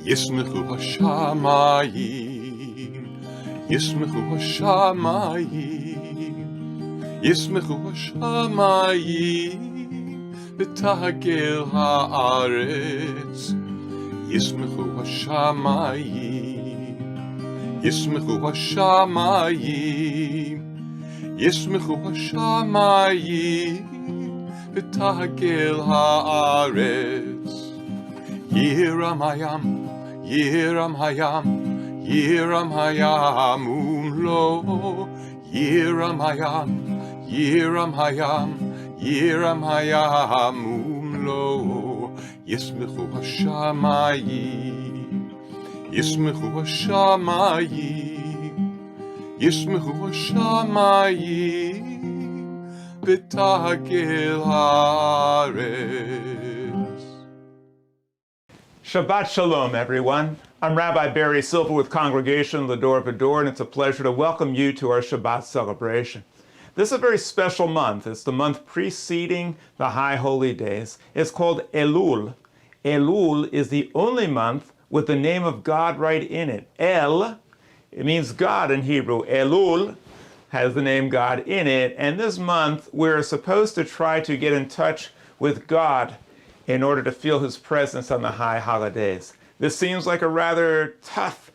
ישמחו השמיים, ישמחו השמיים, ישמחו השמיים, ותהגר הארץ. ישמחו השמיים, ישמחו השמיים, ישמחו השמיים, ותהגר הארץ. ירם הים, ירם הים, ירם הים ומלואו, ירם הים, ירם הים, ירם הים ומלואו. ישמחו השמיים, ישמחו השמיים, ישמחו השמיים, ותהגר הארץ. Shabbat Shalom, everyone. I'm Rabbi Barry Silver with Congregation Va-Dor, and it's a pleasure to welcome you to our Shabbat celebration. This is a very special month. It's the month preceding the High Holy Days. It's called Elul. Elul is the only month with the name of God right in it. El, it means God in Hebrew. Elul has the name God in it. And this month, we're supposed to try to get in touch with God in order to feel his presence on the high holidays. This seems like a rather tough,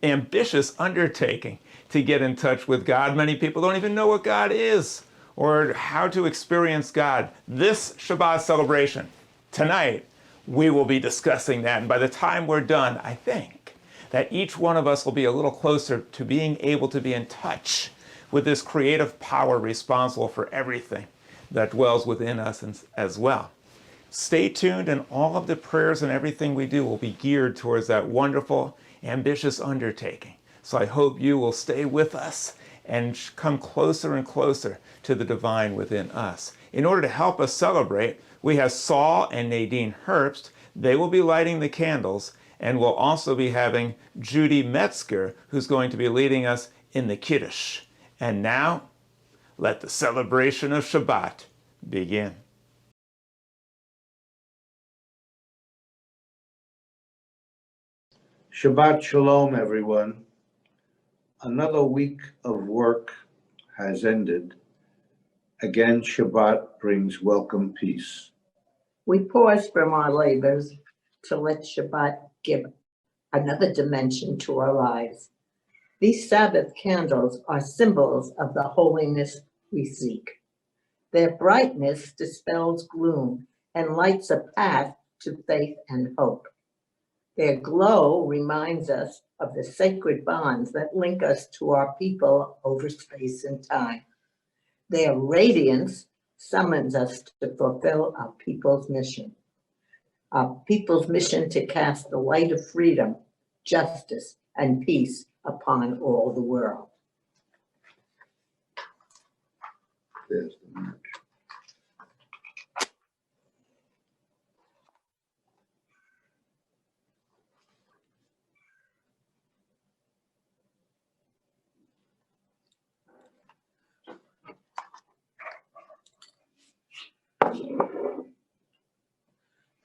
ambitious undertaking to get in touch with God. Many people don't even know what God is or how to experience God. This Shabbat celebration, tonight, we will be discussing that. And by the time we're done, I think that each one of us will be a little closer to being able to be in touch with this creative power responsible for everything that dwells within us as well. Stay tuned, and all of the prayers and everything we do will be geared towards that wonderful, ambitious undertaking. So I hope you will stay with us and come closer and closer to the divine within us. In order to help us celebrate, we have Saul and Nadine Herbst. They will be lighting the candles, and we'll also be having Judy Metzger, who's going to be leading us in the Kiddush. And now, let the celebration of Shabbat begin. Shabbat Shalom, everyone. Another week of work has ended. Again, Shabbat brings welcome peace. We pause from our labors to let Shabbat give another dimension to our lives. These Sabbath candles are symbols of the holiness we seek. Their brightness dispels gloom and lights a path to faith and hope. Their glow reminds us of the sacred bonds that link us to our people over space and time. Their radiance summons us to fulfill our people's mission to cast the light of freedom, justice, and peace upon all the world. There's the match.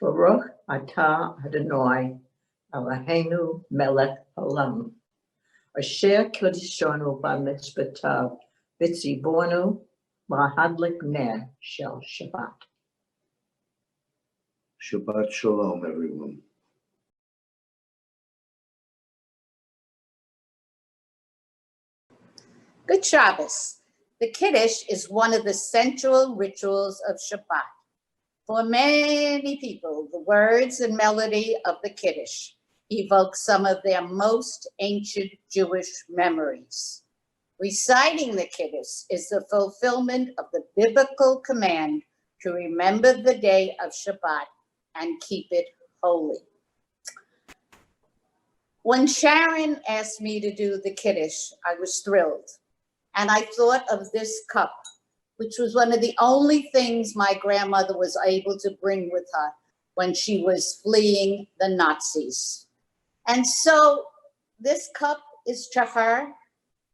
Baruch atah Adonai Eloheinu melech haolam, asher kiddushanu b'mitzvotav v'tzivonu lahadlik ner shel Shabbat. Shabbat Shalom, everyone. Good Shabbos. The Kiddush is one of the central rituals of Shabbat. For many people, the words and melody of the Kiddush evoke some of their most ancient Jewish memories. Reciting the Kiddush is the fulfillment of the biblical command to remember the day of Shabbat and keep it holy. When Sharon asked me to do the Kiddush, I was thrilled. And I thought of this cup, which was one of the only things my grandmother was able to bring with her when she was fleeing the Nazis. And so this cup is to her,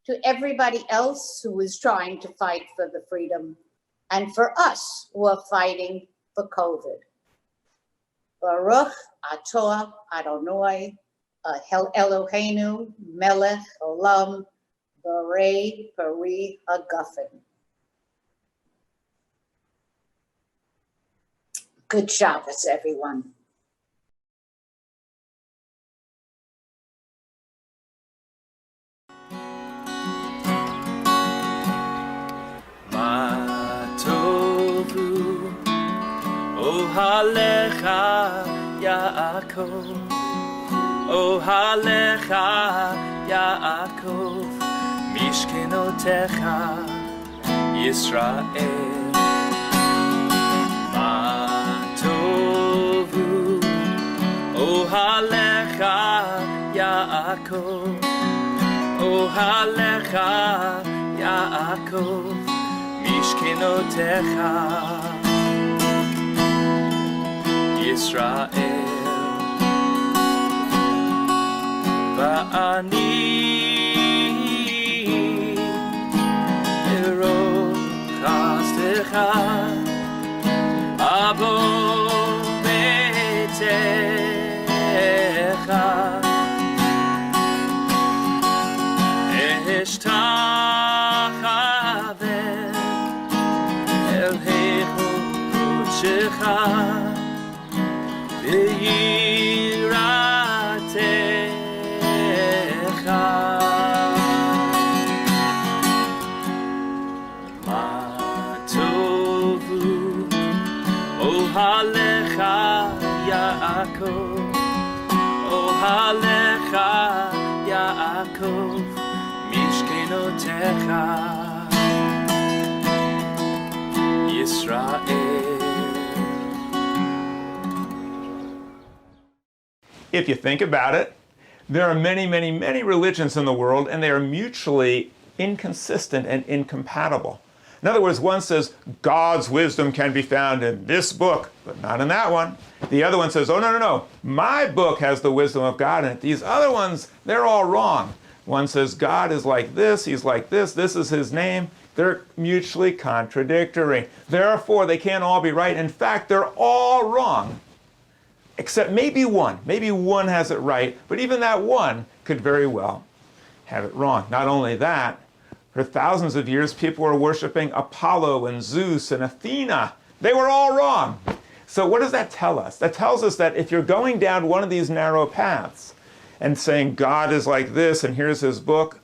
to everybody else who is trying to fight for the freedom, and for us who are fighting for COVID. Baruch Atah Adonai Eloheinu Melech Olam Borei Peri Hagafen. Good Shabbos, everyone. Ma tovu ohalecha Yaakov, ohalecha Yaakov, mishkenotecha Yisrael. Ma tovu ohalecha Yaakov, ohalecha Yaakov, mishkenotecha Yisrael. Va'ani erochastecha abo betecha eshtachaveh el hechodecha v'yiratecha. Ma tovu ohalecha Yaakov, ohalecha Yaakov, mishkenotecha Yisrael. If you think about it, there are many, many, many religions in the world, and they are mutually inconsistent and incompatible. In other words, one says God's wisdom can be found in this book, but not in that one. The other one says, oh, no, no, no, my book has the wisdom of God in it. These other ones, they're all wrong. One says God is like this, he's like this is his name. They're mutually contradictory. Therefore, they can't all be right. In fact, they're all wrong, except maybe one. Maybe one has it right, but even that one could very well have it wrong. Not only that, for thousands of years, people were worshiping Apollo and Zeus and Athena. They were all wrong. So what does that tell us? That tells us that if you're going down one of these narrow paths and saying God is like this and here's his book,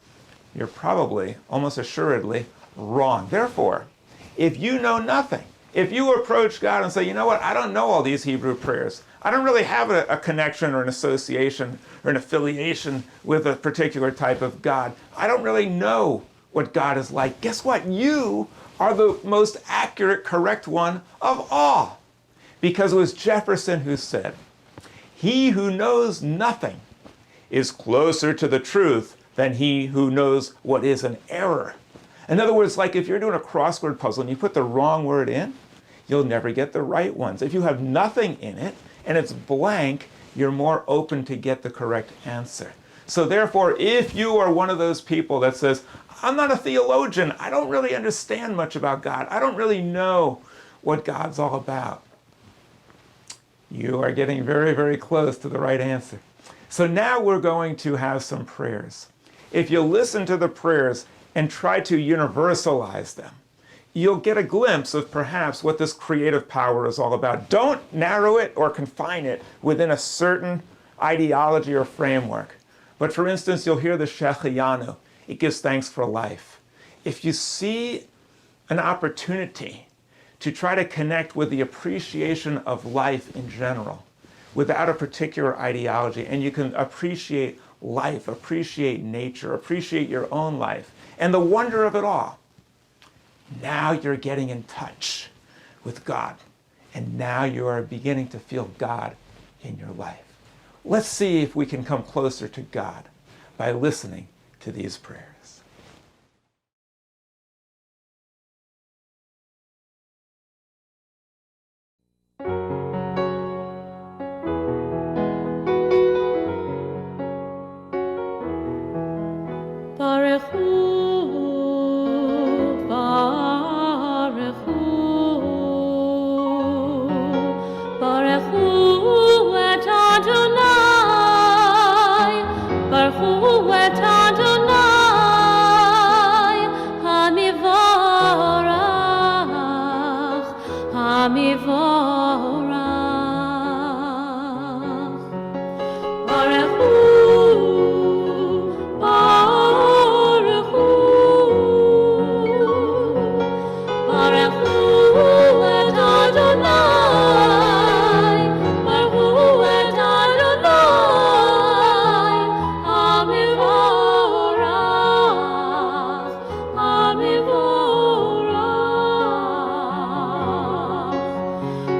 you're probably, almost assuredly, wrong. Therefore, if you know nothing, if you approach God and say, you know what, I don't know all these Hebrew prayers. I don't really have a connection or an association or an affiliation with a particular type of God. I don't really know what God is like. Guess what? You are the most accurate, correct one of all. Because it was Jefferson who said, he who knows nothing is closer to the truth than he who knows what is an error. In other words, like if you're doing a crossword puzzle and you put the wrong word in, you'll never get the right ones. If you have nothing in it and it's blank, you're more open to get the correct answer. So therefore, if you are one of those people that says, I'm not a theologian, I don't really understand much about God, I don't really know what God's all about, you are getting very, very close to the right answer. So now we're going to have some prayers. If you listen to the prayers and try to universalize them, you'll get a glimpse of perhaps what this creative power is all about. Don't narrow it or confine it within a certain ideology or framework. But for instance, you'll hear the Shehecheyanu. It gives thanks for life. If you see an opportunity to try to connect with the appreciation of life in general, without a particular ideology, and you can appreciate life, appreciate nature, appreciate your own life, and the wonder of it all, now you're getting in touch with God. And now you are beginning to feel God in your life. Let's see if we can come closer to God by listening to these prayers. Baruch Hu, Baruch Hu, Baruch Hu.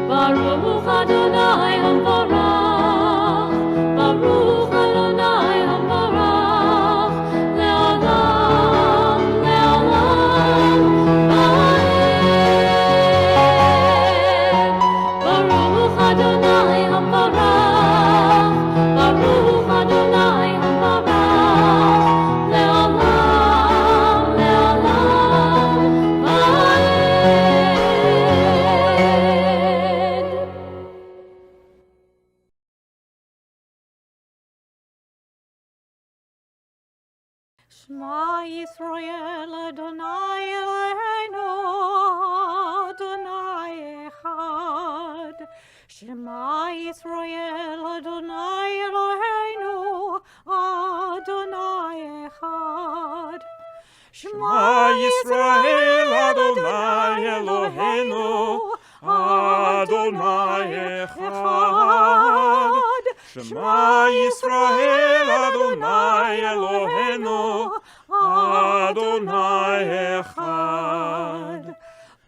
Baruch Adonai Hamvarach, Baruch Adonai Hamvarach, Le'olam, Le'olam, Va'ed. Baruch Adonai Hamvarach, Baruch Adonai Hamvarach, Le'olam, Le'olam, Va'ed. Shema Yisrael Adonai Eloheinu Adonai Echad. Shema Yisrael Adonai Eloheinu Adonai Echad. Shema Yisrael Adonai Eloheinu Adonai Echad. Shema Yisrael Adonai Eloheinu Adonai Echad.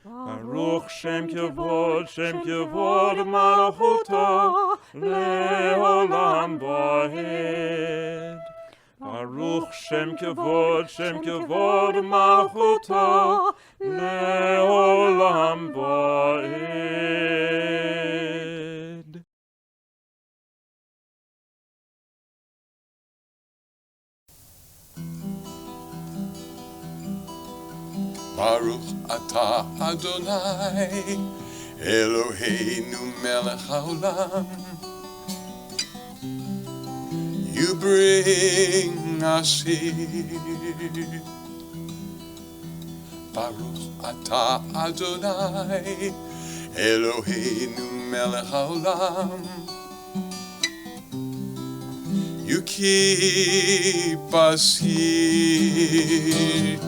Baruch Shem Kevod Malachuto Le'olam Va'ed. Baruch Shem Kevod Malachuto Le'olam Va'ed. Baruch atah Adonai, Eloheinu melech haolam. You bring us here. Baruch atah Adonai, Eloheinu melech haolam. You keep us here.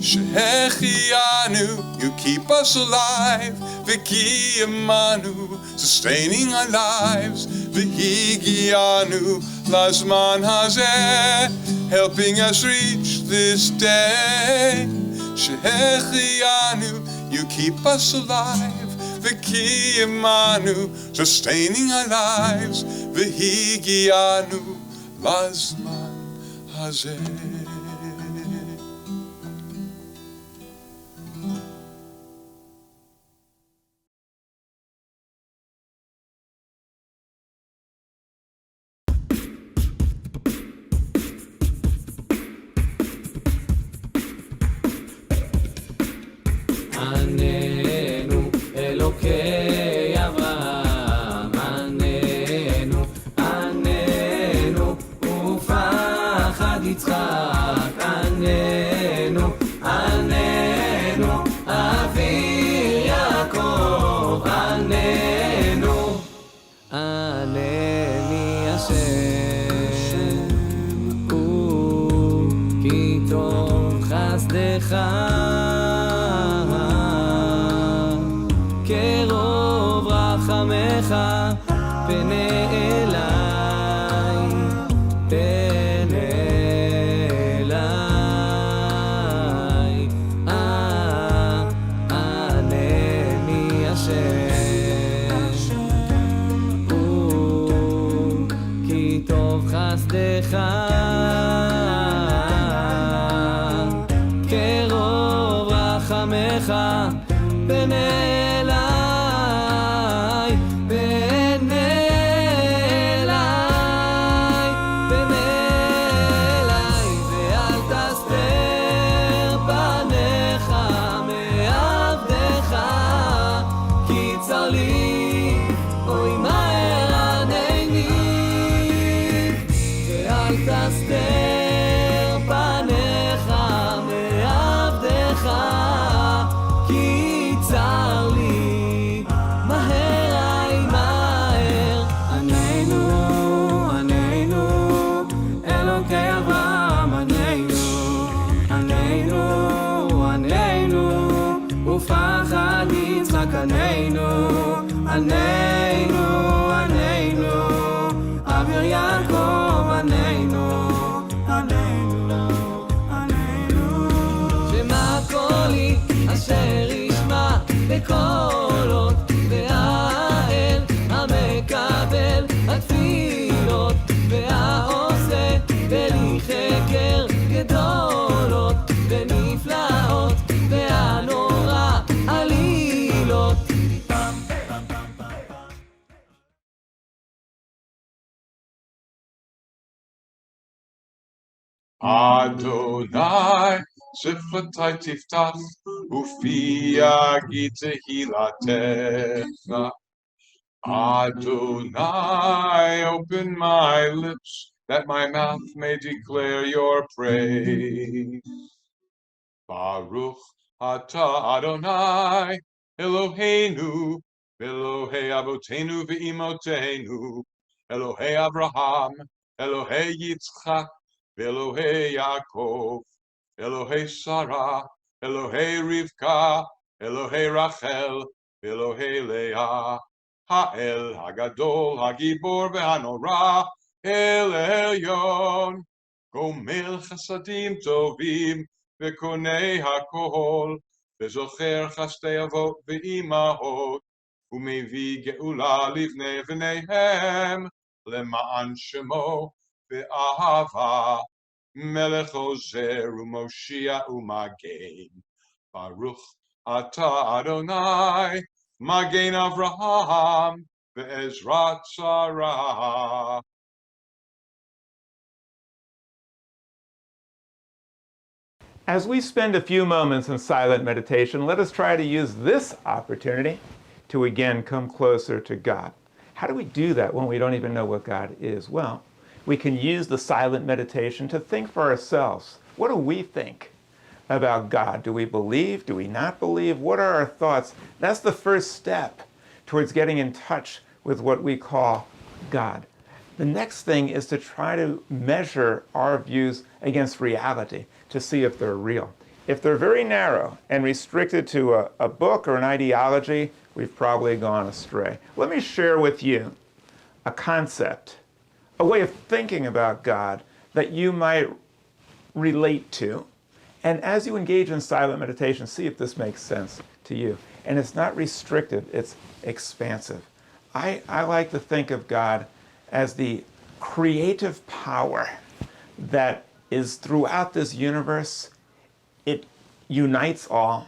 Shehechianu, you keep us alive. V'kiyamanu, sustaining our lives. V'higianu, lazman hazeh, helping us reach this day. Shehechianu, you keep us alive. V'kiyamanu, sustaining our lives. V'higianu, lazman hazeh. עננו אלוקי אברהם, עננו, עננו, ופחד יצחק, עננו, עננו, אבי יעקב, עננו, ענני השם, כי טוב חסדך קרוב רחמך, פנה אליי, פנה אליי, ענני השם, כי טוב חסדך, קרוב רחמך, פנה אליי, פנה אליי, פנה אליי, ואל תסתר פניך מעבדך, כי צר לי, אוי מהר ענני, ואל תסתר פניך מעבדך, כי צר לי. עננו, עננו, עננו, אביר יעקב, עננו, עננו, עננו. שמע קולי אשר ישמע בקולות, והאל המקבל התפילות, והעושה בלי חקר גדולות ונפלאות, והנורא עלילות. Adonai, שפתי תפתח, ופי יגיד תהילתך. Adonai, open my lips, that my mouth may declare your praise. Baruch atah Adonai, Eloheinu, Elohei Avotenu ve'imotenu, Elohei Abraham, Elohei Yitzchak, Elohei Yaakov, Elohei Sarah, Elohei Rivka, Elohei Rachel, Elohei Leah, Ha'el Hagadol, Hagibor ve'hanora, El Elyon, Gomel Chasadim Tovim, וקונה הכל, וזוכר חסדי אבות ואימהות, ומביא גאולה לבני בניהם, למען שמו באהבה, מלך עוזר ומושיע ומגן. ברוך אתה אדוני, מגן אברהם, ועזרת שרה. As we spend a few moments in silent meditation, let us try to use this opportunity to again come closer to God. How do we do that when we don't even know what God is? Well, we can use the silent meditation to think for ourselves. What do we think about God? Do we believe? Do we not believe? What are our thoughts? That's the first step towards getting in touch with what we call God. The next thing is to try to measure our views against reality to see if they're real. If they're very narrow and restricted to a book or an ideology, we've probably gone astray. Let me share with you a concept, a way of thinking about God that you might relate to. And as you engage in silent meditation, see if this makes sense to you. And it's not restrictive, it's expansive. I like to think of God as the creative power that is throughout this universe. It unites all,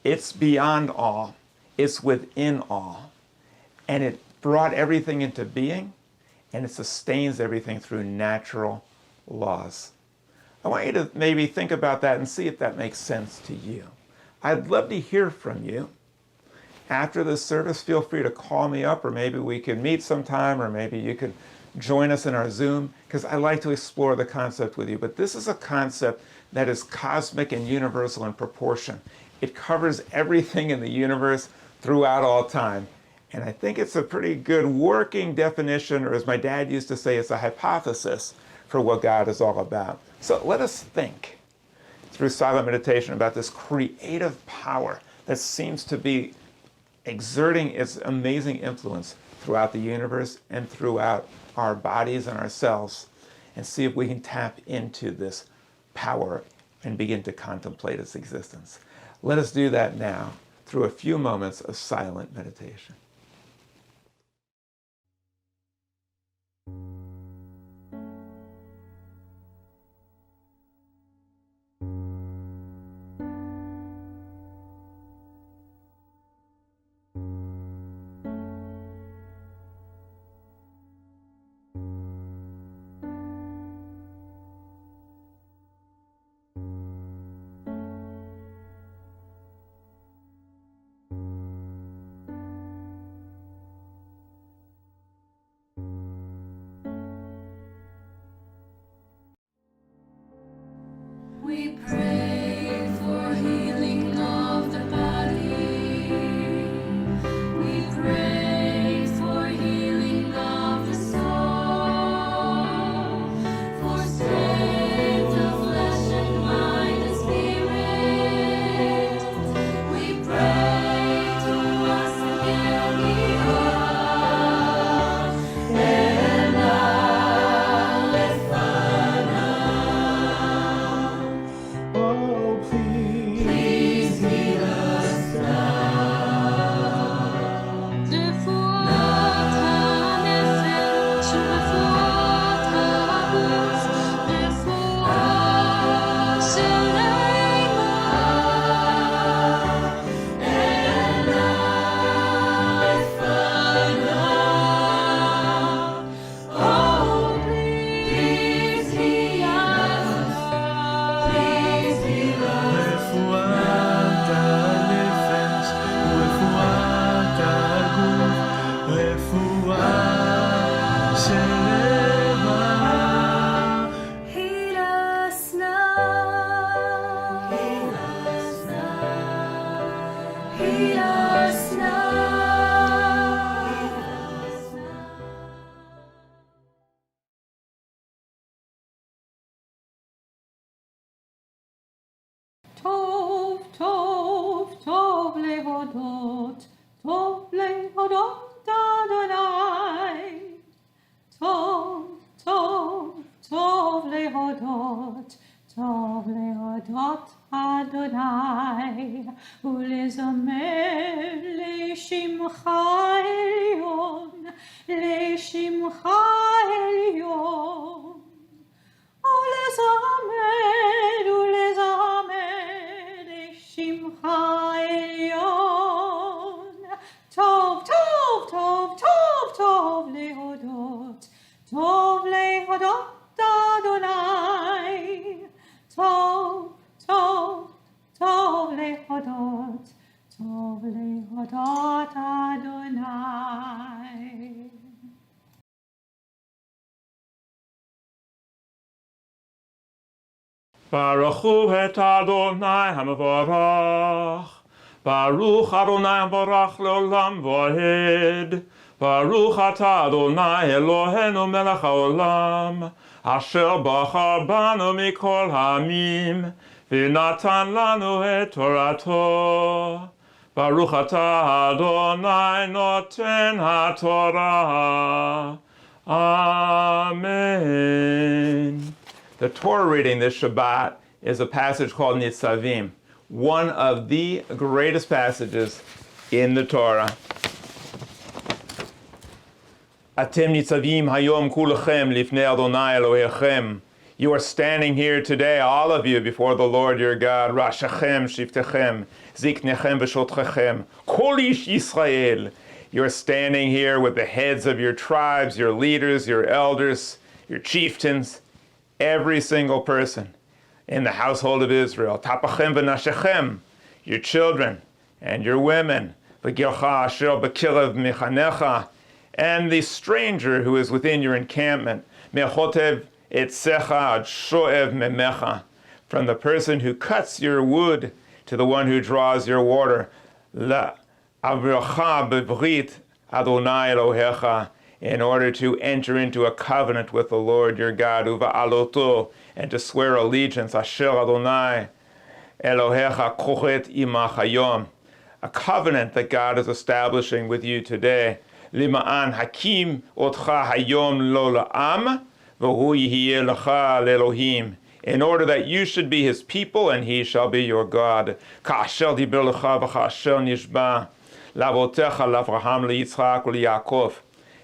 it's beyond all, it's within all, and it brought everything into being, and it sustains everything through natural laws. I want you to maybe think about that and see if that makes sense to you. I'd love to hear from you. After this service, feel free to call me up, or maybe we could meet sometime, or maybe you could join us in our Zoom, because I like to explore the concept with you. But this is a concept that is cosmic and universal in proportion. It covers everything in the universe throughout all time. And I think it's a pretty good working definition, or as my dad used to say, it's a hypothesis for what God is all about. So let us think through silent meditation about this creative power that seems to be exerting its amazing influence throughout the universe and throughout our bodies and ourselves, and see if we can tap into this power and begin to contemplate its existence. Let us do that now through a few moments of silent meditation. להודות, טוב להודות אדוני. טוב, טוב, טוב להודות, טוב להודות אדוני, ולזמר לשמך עליון, לשמך עליון. ולזמר, ולזמר לשמך עליון. טוב, טוב, טוב, טוב, טוב להודות, טוב להודות אדוני. טוב, טוב, טוב להודות, טוב להודות אדוני. Baruch hu et Adonai HaMevorach. Baruch Adonai HaMevorach leolam voed. Baruch atah Adonai Eloheinu melech haolam, asher bachar banu mikol ha'amim, v'natan lanu et Torato. Baruch atah Adonai noten haTorah. Amen. The Torah reading this Shabbat is a passage called Nitzavim, one of the greatest passages in the Torah. Atem nitzavim hayom kulachem lifnei Adonai Elohechem. You are standing here today, all of you, before the Lord your God. Rashachem, shiftechem, ziknechem v'shotchechem, kol ish Yisrael. You are standing here with the heads of your tribes, your leaders, your elders, your chieftains, every single person in the household of Israel. Tapachem v'nashechem, your children and your women. V'gilcha asher b'kilev mechanecha, and the stranger who is within your encampment. Mechotev etzecha ad shoev memecha, from the person who cuts your wood to the one who draws your water. La avrocha b'brit Adonai Elohecha, in order to enter into a covenant with the Lord your God, uva'aloto, and to swear allegiance, asher Adonai Elohecha kochet imach hayom, a covenant that God is establishing with you today. Lima'an hakim otcha hayom lo la'am, v'hu yihyeh lecha le'elohim, in order that you should be his people and he shall be your God. Ka'asher diber lecha v'ka'asher nishba lavotecha l'Avraham le'Yitzchak u'le'Yakov,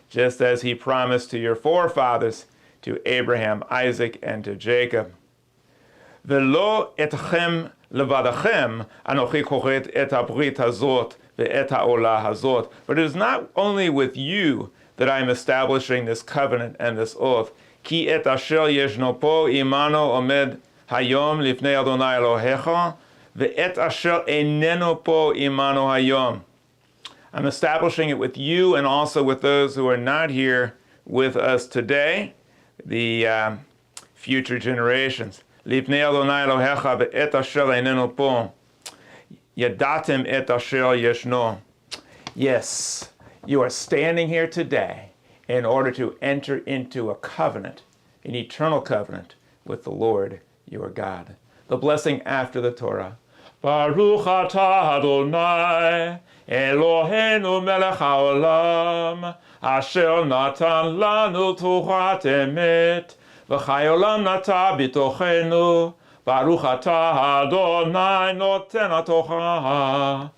just as he promised to your forefathers, to Abraham, Isaac, and to Jacob. V'lo etchem levadachem anochi kochet et habrit hazot ve'et ha'olah hazot. But it is not only with you that I am establishing this covenant and this oath. Ki et asher yeshno po imano omed hayom lifnei Adonai Elohecha ve'et asher eineno po imano hayom. I'm establishing it with you and also with those who are not here with us today, the future generations. Lifnei Adonai Elohecha ve'et asher eineno po, yadatem et asher yeshno. Yes, you are standing here today in order to enter into a covenant, an eternal covenant with the Lord your God. The blessing after the Torah. Baruch atah Adonai Eloheinu melech haolam, asher natan lanu torat emet, v'chayolam nata bitochenu. Baruch atah Adonai noten ha'torah.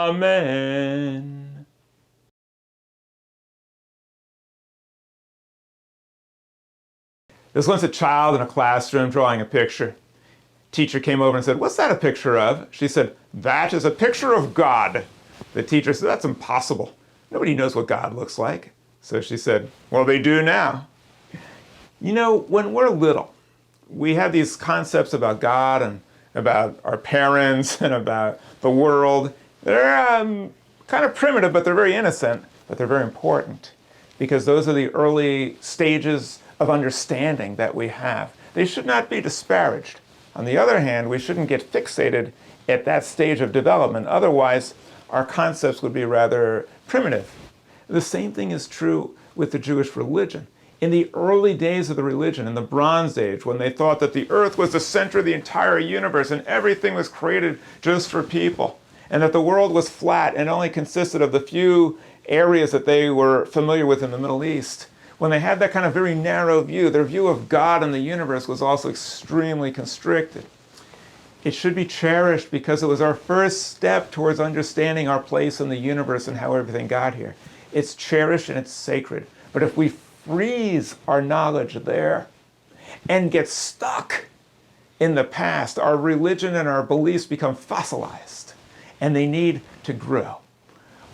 Amen. There's once a child in a classroom drawing a picture. Teacher came over and said, "What's that a picture of?" She said, "That is a picture of God." The teacher said, "That's impossible. Nobody knows what God looks like." So she said, "Well, they do now." You know, when we're little, we have these concepts about God and about our parents and about the world. They're kind of primitive, but they're very innocent, but they're very important because those are the early stages of understanding that we have. They should not be disparaged. On the other hand, we shouldn't get fixated at that stage of development. Otherwise, our concepts would be rather primitive. The same thing is true with the Jewish religion. In the early days of the religion, in the Bronze Age, when they thought that the earth was the center of the entire universe and everything was created just for people, and that the world was flat and only consisted of the few areas that they were familiar with in the Middle East, when they had that kind of very narrow view, their view of God and the universe was also extremely constricted. It should be cherished because it was our first step towards understanding our place in the universe and how everything got here. It's cherished and it's sacred. But if we freeze our knowledge there and get stuck in the past, our religion and our beliefs become fossilized and they need to grow.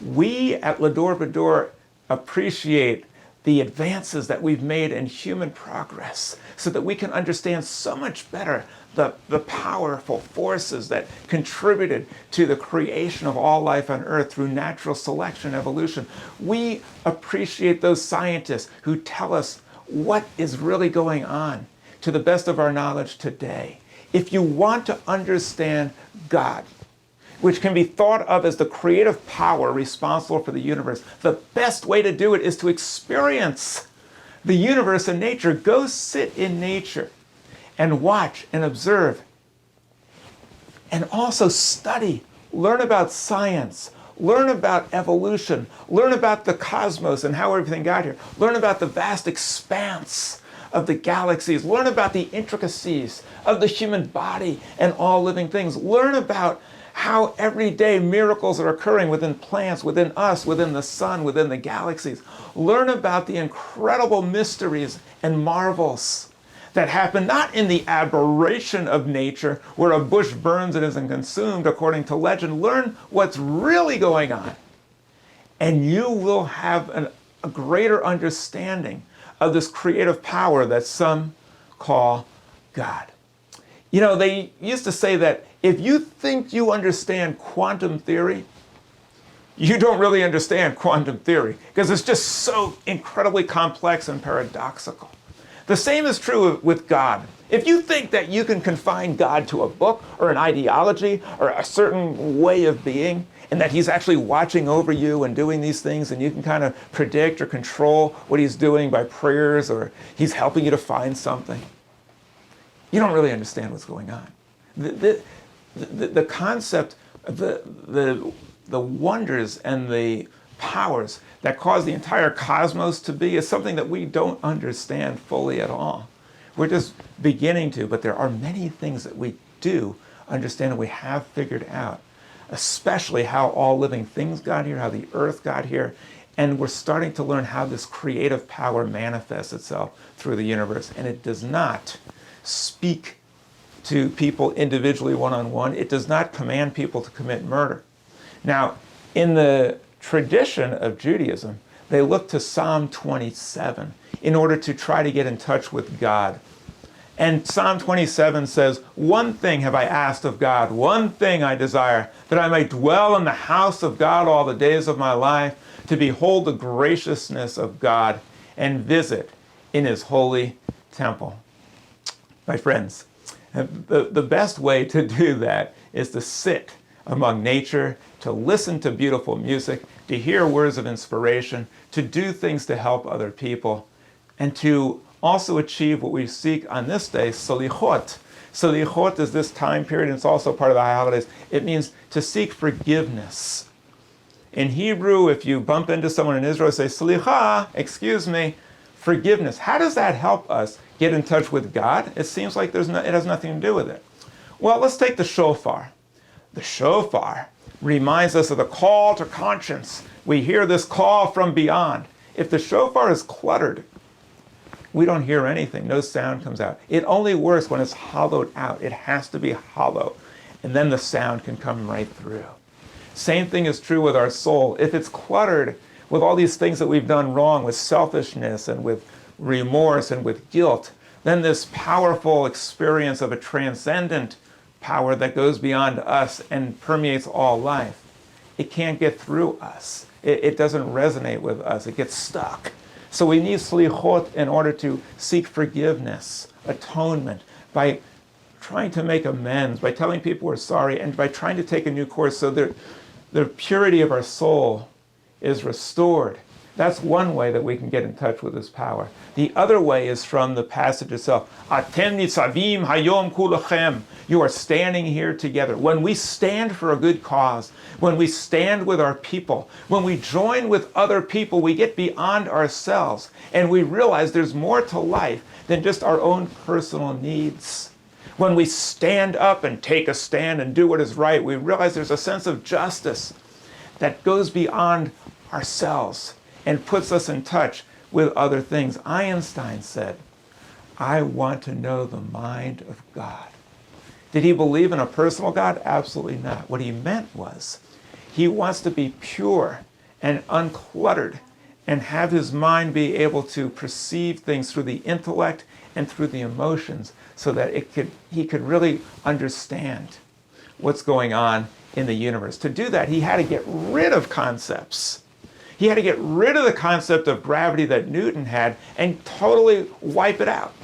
We at Va-Dor appreciate the advances that we've made in human progress so that we can understand so much better the powerful forces that contributed to the creation of all life on Earth through natural selection, evolution. We appreciate those scientists who tell us what is really going on to the best of our knowledge today. If you want to understand God, which can be thought of as the creative power responsible for the universe, the best way to do it is to experience the universe and nature. Go sit in nature and watch and observe. And also study, learn about science, learn about evolution, learn about the cosmos and how everything got here, learn about the vast expanse of the galaxies, learn about the intricacies of the human body and all living things, learn about how every day miracles are occurring within plants, within us, within the sun, within the galaxies. Learn about the incredible mysteries and marvels that happen not in the aberration of nature, where a bush burns and isn't consumed according to legend. Learn what's really going on, and you will have a greater understanding of this creative power that some call God. You know, they used to say that if you think you understand quantum theory, you don't really understand quantum theory because it's just so incredibly complex and paradoxical. The same is true with God. If you think that you can confine God to a book or an ideology or a certain way of being, and that he's actually watching over you and doing these things, and you can kind of predict or control what he's doing by prayers, or he's helping you to find something, you don't really understand what's going on. The concept, the wonders and the powers that cause the entire cosmos to be is something that we don't understand fully at all. We're just beginning to, but there are many things that we do understand and we have figured out, especially how all living things got here, how the earth got here, and we're starting to learn how this creative power manifests itself through the universe. And it does not speak to people individually one-on-one. It does not command people to commit murder. Now, in the tradition of Judaism, they look to Psalm 27 in order to try to get in touch with God. And Psalm 27 says, "One thing have I asked of God, one thing I desire, that I may dwell in the house of God all the days of my life, to behold the graciousness of God and visit in his holy temple." My friends, the best way to do that is to sit among nature, to listen to beautiful music, to hear words of inspiration, to do things to help other people, and to also achieve what we seek on this day, salichot. Salichot is this time period, and it's also part of the holidays. It means to seek forgiveness. In Hebrew, if you bump into someone in Israel, say, "Salicha," excuse me, forgiveness. How does that help us get in touch with God? It seems like it has nothing to do with it. Well, let's take the shofar. The shofar reminds us of the call to conscience. We hear this call from beyond. If the shofar is cluttered, we don't hear anything. No sound comes out. It only works when it's hollowed out. It has to be hollow, and then the sound can come right through. Same thing is true with our soul. If it's cluttered with all these things that we've done wrong, with selfishness and with remorse and with guilt, then this powerful experience of a transcendent power that goes beyond us and permeates all life, it can't get through us. It doesn't resonate with us. It gets stuck. So we need slichot in order to seek forgiveness, atonement, by trying to make amends, by telling people we're sorry, and by trying to take a new course so that the purity of our soul is restored, That's one way that we can get in touch with his power. The other way is from the passage itself. Atem nitzavim hayom kulachem. You are standing here together. When we stand for a good cause, when we stand with our people, when we join with other people, we get beyond ourselves and we realize there's more to life than just our own personal needs. When we stand up and take a stand and do what is right, we realize there's a sense of justice that goes beyond ourselves and puts us in touch with other things. Einstein said, I want to know the mind of God. Did he believe in a personal God? Absolutely not. What he meant was he wants to be pure and uncluttered and have his mind be able to perceive things through the intellect and through the emotions so that he could really understand what's going on in the universe. To do that, he had to get rid of concepts. He had to get rid of the concept of gravity that Newton had and totally wipe it out.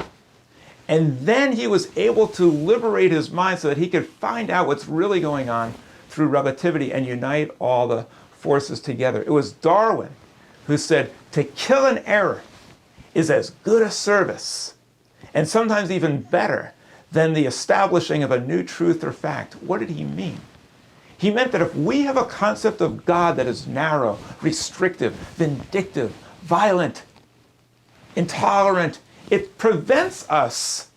And then he was able to liberate his mind so that he could find out what's really going on through relativity and unite all the forces together. It was Darwin who said, to kill an error is as good a service, and sometimes even better, than the establishing of a new truth or fact. What did he mean? He meant that if we have a concept of God that is narrow, restrictive, vindictive, violent, intolerant, it prevents us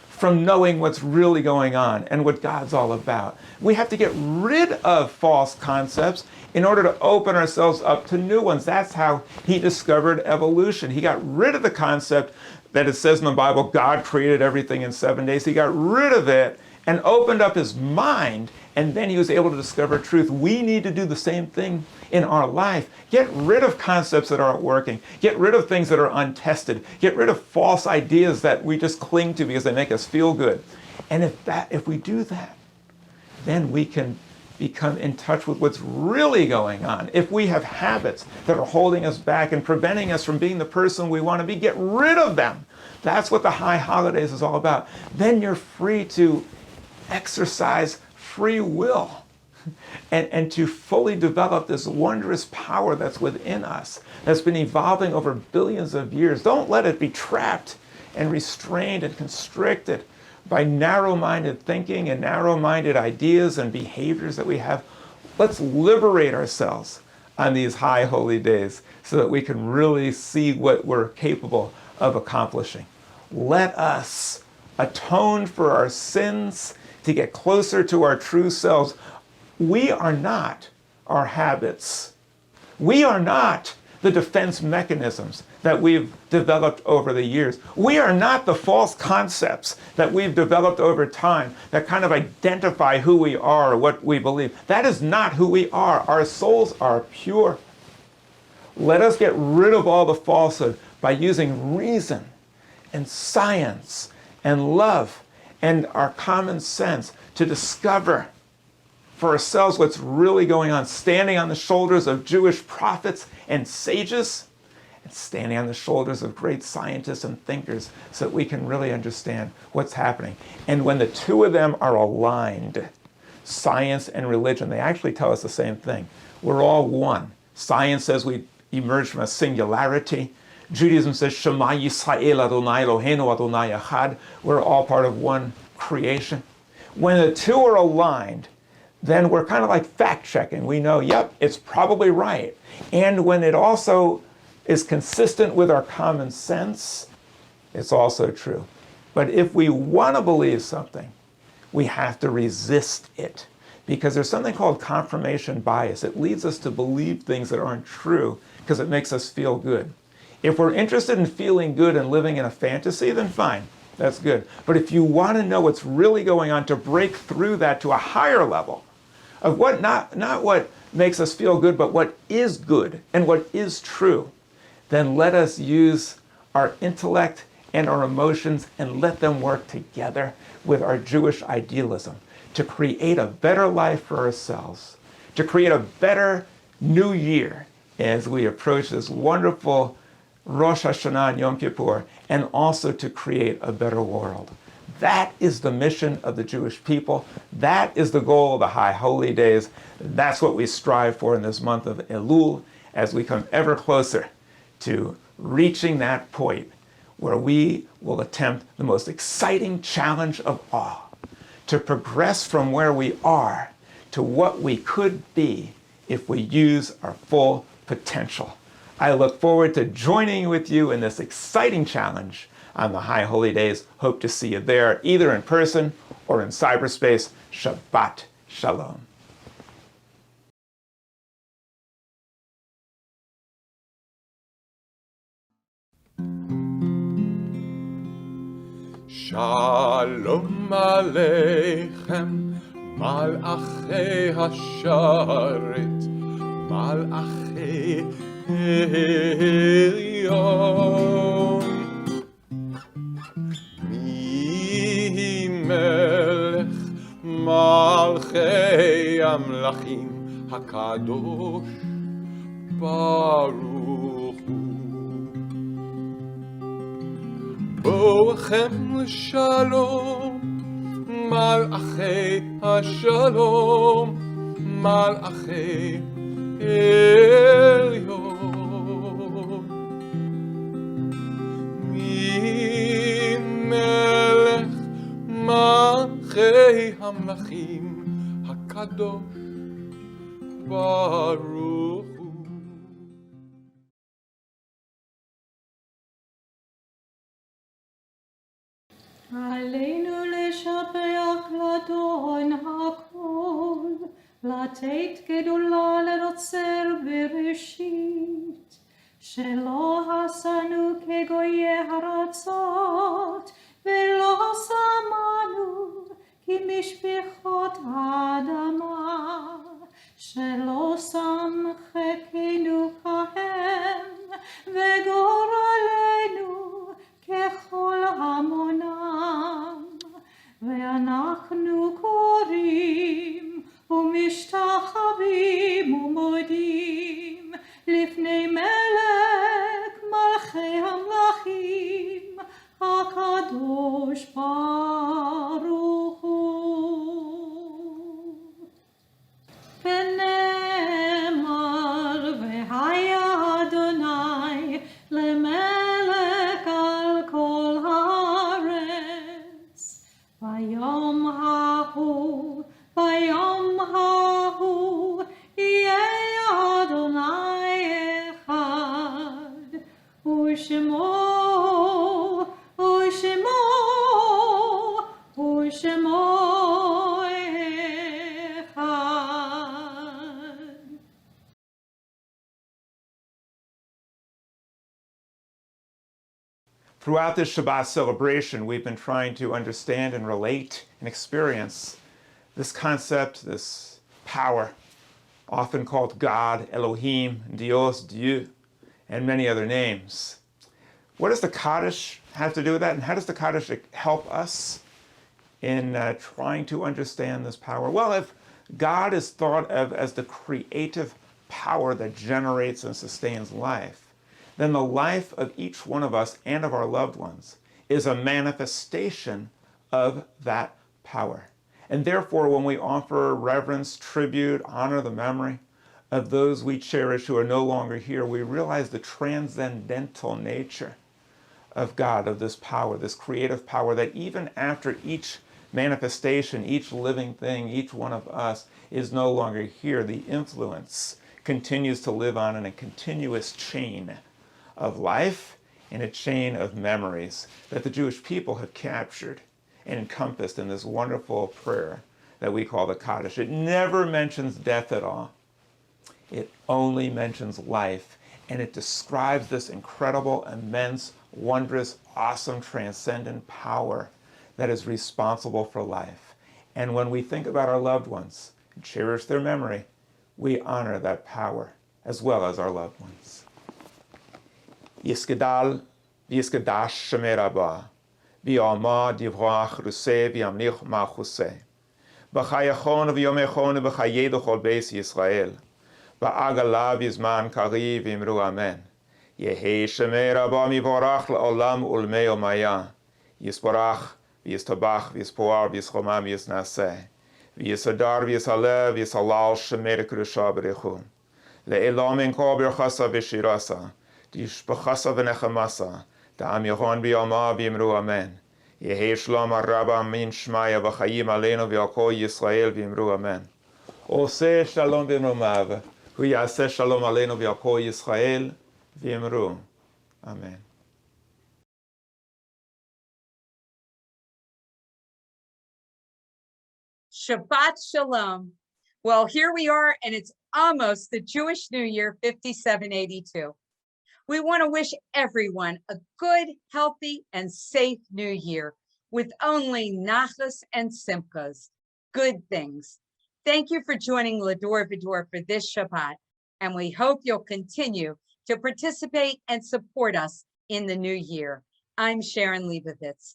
from knowing what's really going on and what God's all about. We have to get rid of false concepts in order to open ourselves up to new ones. That's how he discovered evolution. He got rid of the concept that it says in the Bible, God created everything in 7 days. He got rid of it and opened up his mind, and then he was able to discover truth. We need to do the same thing in our life. Get rid of concepts that aren't working. Get rid of things that are untested. Get rid of false ideas that we just cling to because they make us feel good. And if we do that, then we can become in touch with what's really going on. If we have habits that are holding us back and preventing us from being the person we want to be, get rid of them. That's what the high holidays is all about. Then you're free to exercise free will and to fully develop this wondrous power that's within us, that's been evolving over billions of years. Don't let it be trapped and restrained and constricted by narrow-minded thinking and narrow-minded ideas and behaviors that we have. Let's liberate ourselves on these high holy days so that we can really see what we're capable of accomplishing. Let us atone for our sins to get closer to our true selves. We are not our habits. We are not the defense mechanisms that we've developed over the years. We are not the false concepts that we've developed over time that kind of identify who we are or what we believe. That is not who we are. Our souls are pure. Let us get rid of all the falsehood by using reason and science and love and our common sense to discover for ourselves what's really going on, standing on the shoulders of Jewish prophets and sages, and standing on the shoulders of great scientists and thinkers so that we can really understand what's happening. And when the two of them are aligned, science and religion, they actually tell us the same thing. We're all one. Science says we emerge from a singularity. Judaism says, Shema Yisrael Adonai Eloheinu Adonai Echad. We're all part of one creation. When the two are aligned, then we're kind of like fact-checking. We know, yep, it's probably right. And when it also is consistent with our common sense, it's also true. But if we want to believe something, we have to resist it. Because there's something called confirmation bias. It leads us to believe things that aren't true because it makes us feel good. If we're interested in feeling good and living in a fantasy, then fine, that's good. But if you want to know what's really going on, to break through that to a higher level of what not what makes us feel good, but what is good and what is true, then let us use our intellect and our emotions and let them work together with our Jewish idealism to create a better life for ourselves, to create a better new year as we approach this wonderful Rosh Hashanah and Yom Kippur, and also to create a better world. That is the mission of the Jewish people. That is the goal of the High Holy Days. That's what we strive for in this month of Elul as we come ever closer to reaching that point where we will attempt the most exciting challenge of all, to progress from where we are to what we could be if we use our full potential. I look forward to joining with you in this exciting challenge on the High Holy Days. Hope to see you there, either in person or in cyberspace. Shabbat Shalom. Shalom Aleichem, Malachei Hasharet, Malachei Elyon. Mi Melech Malchei Amlachim HaKadosh Baruch Hu. Boachem Shalom, Malachei Hashalom, Malachei Elyon. Mi Melech Malchei Hamlachim HaKadosh Baruch Hu. עלינו לשבח לדון הכל, לתת גדולה לנוצר בראשית, שלא עשנו כגויי ארצות, ולא שמנו כמשפחות האדמה, שלא שם חלקנו כהם, וגורלנו ככל המונם, ואנחנו קוראים ומשתחווים ומודים לפני מלך מלכי המלכים הקדוש ברוך הוא. ונאמר והיה אדוני למלך על כל הארץ, ביום ההוא יהיה אדוני אחד, ושמו אחד. Throughout this Shabbat celebration, we've been trying to understand and relate and experience this concept, this power, often called God, Elohim, Dios, Dieu, and many other names. What does the Kaddish have to do with that? And how does the Kaddish help us in trying to understand this power? Well, if God is thought of as the creative power that generates and sustains life, then the life of each one of us and of our loved ones is a manifestation of that power. And therefore, when we offer reverence, tribute, honor the memory of those we cherish who are no longer here, we realize the transcendental nature of God, of this power, this creative power, that even after each manifestation, each living thing, each one of us is no longer here, the influence continues to live on in a continuous chain of life, in a chain of memories that the Jewish people have captured and encompassed in this wonderful prayer that we call the Kaddish. It never mentions death at all. It only mentions life, and it describes this incredible, immense, wondrous, awesome, transcendent power that is responsible for life. And when we think about our loved ones and cherish their memory, we honor that power as well as our loved ones. Yiskedal v'yiskedash shemei rabah, v'yalma divrach ruseh v'yamlich malchuseh, v'chayachon v'yomechon v'chayeh d'chol beis Yisrael, v'agala v'yizman kari v'imru amen. Yehi shemei rabah mivorach la'olam ulmei omaya, yisborach v'yistabach v'yispoar v'yischomam v'yisnaseh, v'yisadar v'yisaleh v'yisalal shemei kedusha b'rechum, le'elam enko b'rchasa v'shirasa, Tishbachasa v'nechamasa, Da'am Yehon b'yoma v'yimru amen. Yehi shalom araba min shmaya v'chayim aleinu v'yakol Yisrael v'yimru amen. Oseh shalom v'yimrumav, hu yaseh shalom aleinu v'yakol Yisrael v'yimru amen. Shabbat Shalom. Well, here we are, and it's almost the Jewish New Year 5782. We want to wish everyone a good, healthy, and safe New Year with only nachas and simchas, good things. Thank you for joining Va-Dor for this Shabbat, and we hope you'll continue to participate and support us in the new year. I'm Sharon Leibovitz.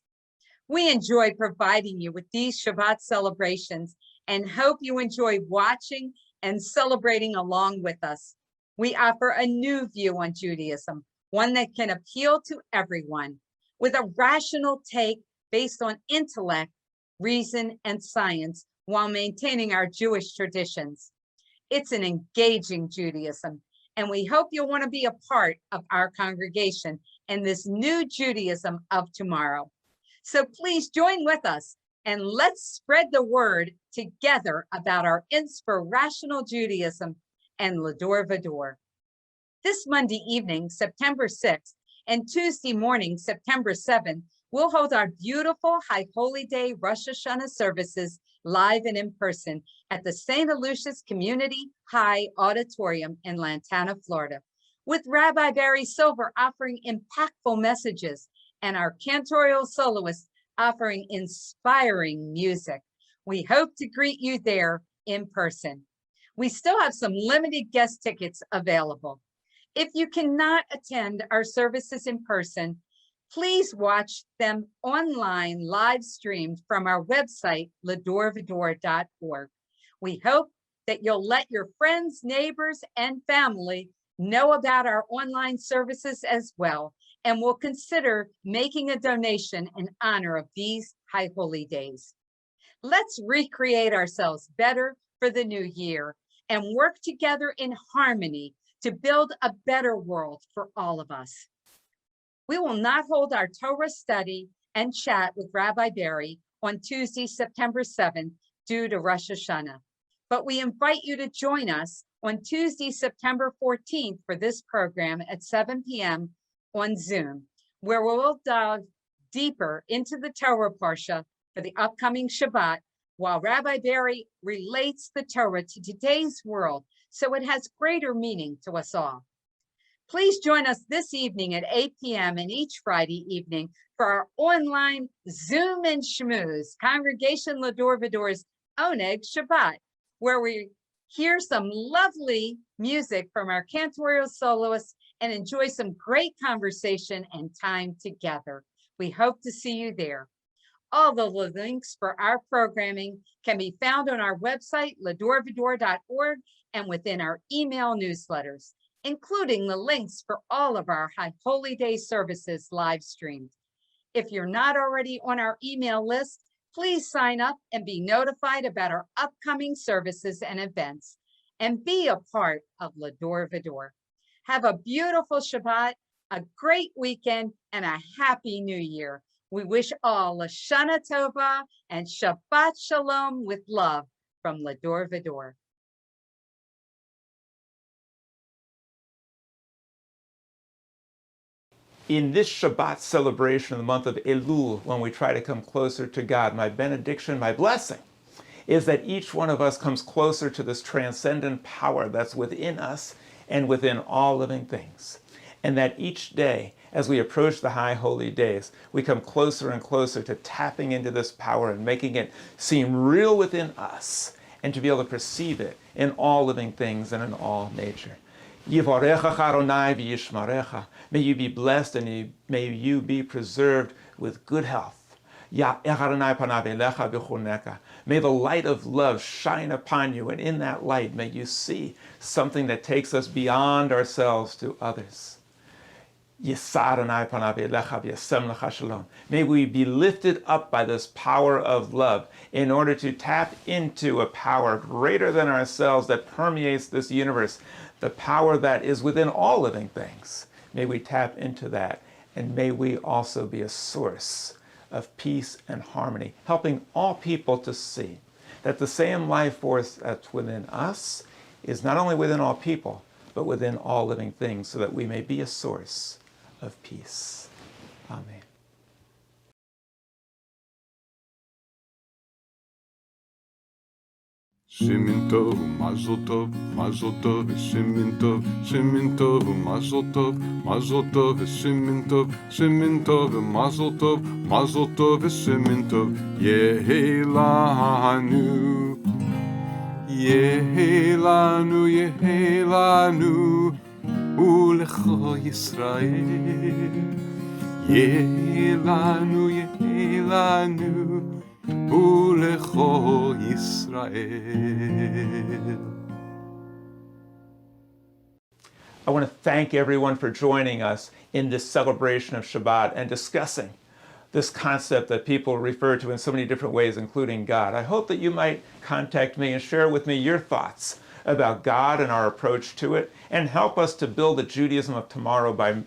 We enjoy providing you with these Shabbat celebrations and hope you enjoy watching and celebrating along with us. We offer a new view on Judaism, one that can appeal to everyone, with a rational take based on intellect, reason, and science, while maintaining our Jewish traditions. It's an engaging Judaism, and we hope you'll want to be a part of our congregation and this new Judaism of tomorrow. So please join with us and let's spread the word together about our inspirational Judaism and Va-Dor. This Monday evening, September 6th, and Tuesday morning, September 7th, we'll hold our beautiful High Holy Day Rosh Hashanah services live and in person at the St. Aloysius Community High Auditorium in Lantana, Florida, with Rabbi Barry Silver offering impactful messages and our cantorial soloist offering inspiring music. We hope to greet you there in person. We still have some limited guest tickets available. If you cannot attend our services in person, please watch them online live streamed from our website, ladorvador.org. We hope that you'll let your friends, neighbors, and family know about our online services as well, and will consider making a donation in honor of these high holy days. Let's recreate ourselves better for the new year and work together in harmony to build a better world for all of us. We will not hold our Torah study and chat with Rabbi Barry on Tuesday, September 7th, due to Rosh Hashanah, but we invite you to join us on Tuesday, September 14th for this program at 7 p.m. on Zoom, where we'll dive deeper into the Torah Parsha for the upcoming Shabbat, while Rabbi Barry relates the Torah to today's world so it has greater meaning to us all. Please join us this evening at 8 p.m. and each Friday evening for our online Zoom and Schmooze, Congregation Va-Dor's Oneg Shabbat, where we hear some lovely music from our cantorial soloists and enjoy some great conversation and time together. We hope to see you there. All the links for our programming can be found on our website, ladorvador.org, and within our email newsletters, including the links for all of our High Holy Day services live streamed. If you're not already on our email list, please sign up and be notified about our upcoming services and events, and be a part of Va-Dor. Have a beautiful Shabbat, a great weekend, and a happy new year. We wish all a Shana Tova and Shabbat Shalom with love from Va-Dor. In this Shabbat celebration of the month of Elul, when we try to come closer to God, my benediction, my blessing, is that each one of us comes closer to this transcendent power that's within us and within all living things. And that each day, as we approach the high holy days, we come closer and closer to tapping into this power and making it seem real within us, and to be able to perceive it in all living things and in all nature. Yivarecha Adonai v'yishmarecha. May you be blessed and may you be preserved with good health. Ya'er Adonai panav elecha v'choneka. May the light of love shine upon you, and in that light may you see something that takes us beyond ourselves to others. Yisar Adonai panav elecha v'yasem lecha shalom. May we be lifted up by this power of love in order to tap into a power greater than ourselves that permeates this universe, the power that is within all living things. May we tap into that, and may we also be a source of peace and harmony, helping all people to see that the same life force that's within us is not only within all people, but within all living things, so that we may be a source of peace. Amen. Shemin tov, mazel tov, mazel tov, shemin tov, shemin tov, mazel tov, mazel tov, shemin tov, shemin tov, mazel tov, shemin tov, Yehelanu, Yehelanu, Yehelanu, Ulecho Yisrael, Yehelanu, Yehelanu, Ulecho Yisrael. I want to thank everyone for joining us in this celebration of Shabbat and discussing this concept that people refer to in so many different ways, including God. I hope that you might contact me and share with me your thoughts about God and our approach to it, and help us to build a Judaism of tomorrow by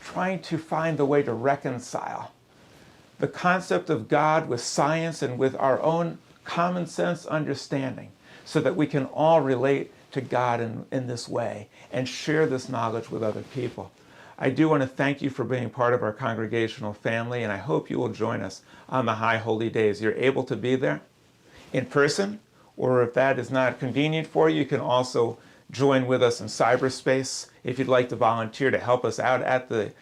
trying to find the way to reconcile the concept of God with science and with our own common sense understanding, so that we can all relate to God in this way and share this knowledge with other people. I do want to thank you for being part of our congregational family, and I hope you will join us on the High Holy Days. You're able to be there in person, or if that is not convenient for you, you can also join with us in cyberspace. If you'd like to volunteer to help us out at the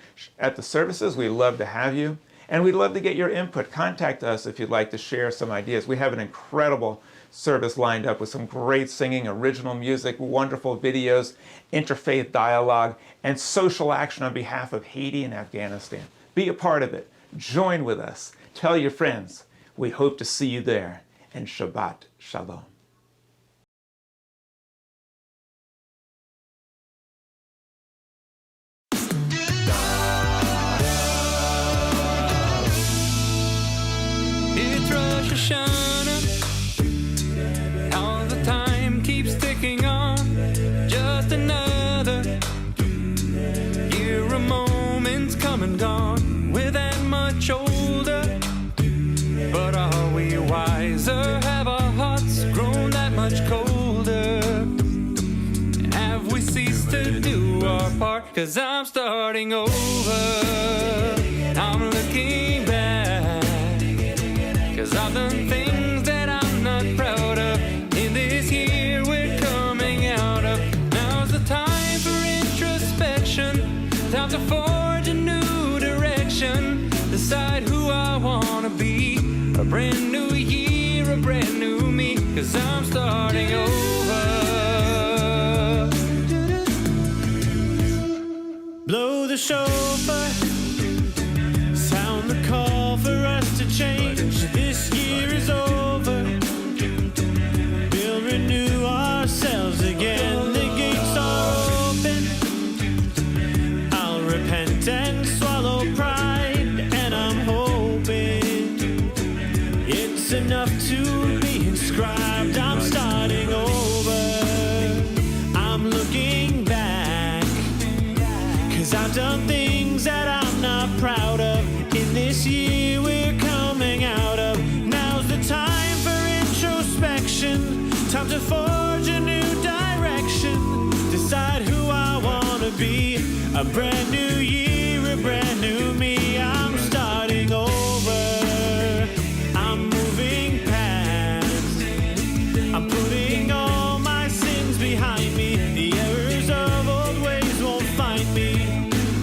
services, we'd love to have you. And we'd love to get your input. Contact us if you'd like to share some ideas. We have an incredible service lined up with some great singing, original music, wonderful videos, interfaith dialogue, and social action on behalf of Haiti and Afghanistan. Be a part of it. Join with us. Tell your friends. We hope to see you there. And Shabbat Shalom. It's Rosh Hashanah. All the time keeps ticking on. Just another year of moments come and gone. We're that much older, but are we wiser? Have our hearts grown that much colder? Have we ceased to do our part? 'Cause I'm starting over. I'm looking back, 'cause I've done things that I'm not proud of. In this year we're coming out of. Now's the time for introspection. Time to forge a new direction. Decide who I wanna be. A brand new year, a brand new me. 'Cause I'm starting over. Blow the shofar. Sound the call for us to change. This year is over. We'll renew ourselves again. The gates are open. I'll repent and swallow pride. And I'm hoping it's enough to be inscribed. I'm starting over. I'm looking back, 'cause I've done things that I'm not proud of. In this year we're coming out of. Now's the time for introspection. Time to forge a new direction. Decide who I wanna be. A brand new year, a brand new me. I'm starting over. I'm moving past. I'm putting all my sins behind me. The errors of old ways won't find me.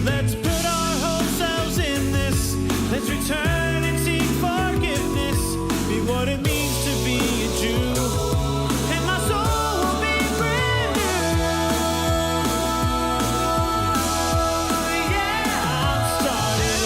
Let's put our whole selves in this. Let's return and seek forgiveness. Be what it means to be a Jew. And my soul will be brand new. Yeah, I'm starting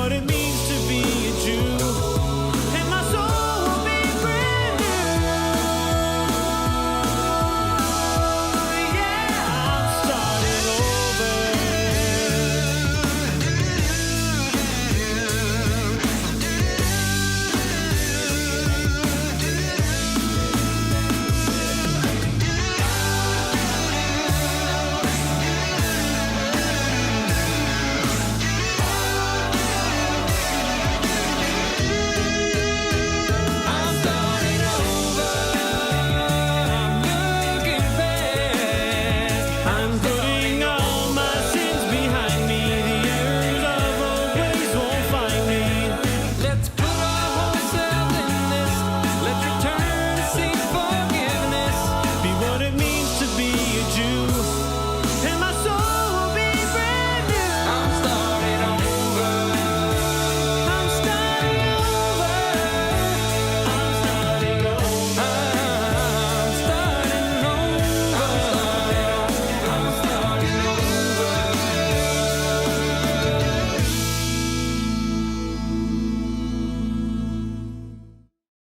what it means.